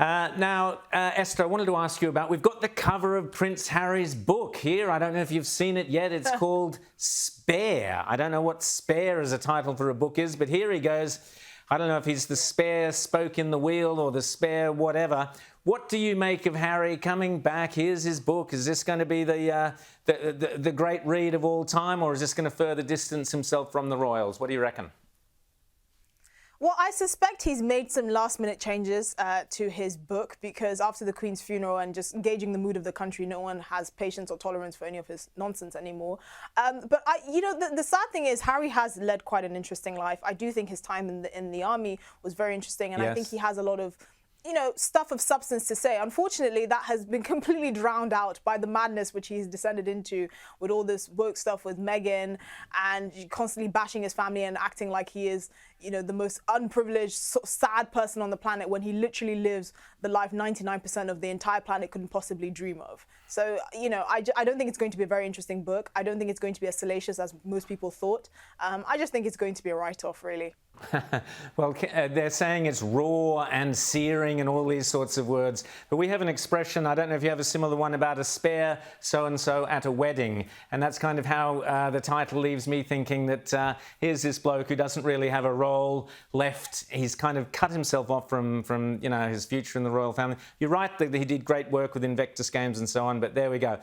Esther, I wanted to ask you about, we've got the cover of Prince Harry's book here. I don't know if you've seen it yet. It's called Spare. I don't know what Spare as a title for a book is, but here he goes. I don't know if he's the spare spoke in the wheel or the spare whatever. What do you make of Harry coming back? Here's his book. Is this going to be the great read of all time, or is this going to further distance himself from the royals? What do you reckon? Well, I suspect he's made some last-minute changes to his book because after the Queen's funeral and just engaging the mood of the country, no one has patience or tolerance for any of his nonsense anymore. But the sad thing is Harry has led quite an interesting life. I do think his time in the army was very interesting, and yes. I think he has a lot of stuff of substance to say. Unfortunately, that has been completely drowned out by the madness which he's descended into with all this woke stuff with Meghan and constantly bashing his family and acting like he is, the most unprivileged, sad person on the planet when he literally lives the life 99% of the entire planet couldn't possibly dream of. So, I don't think it's going to be a very interesting book. I don't think it's going to be as salacious as most people thought. I just think it's going to be a write-off, really. Well, they're saying it's raw and searing and all these sorts of words. But we have an expression, I don't know if you have a similar one, about a spare so-and-so at a wedding. And that's kind of how the title leaves me thinking that here's this bloke who doesn't really have a role left. He's kind of cut himself off from his future in the royal family. You're right that he did great work with Invictus Games and so on, but there we go.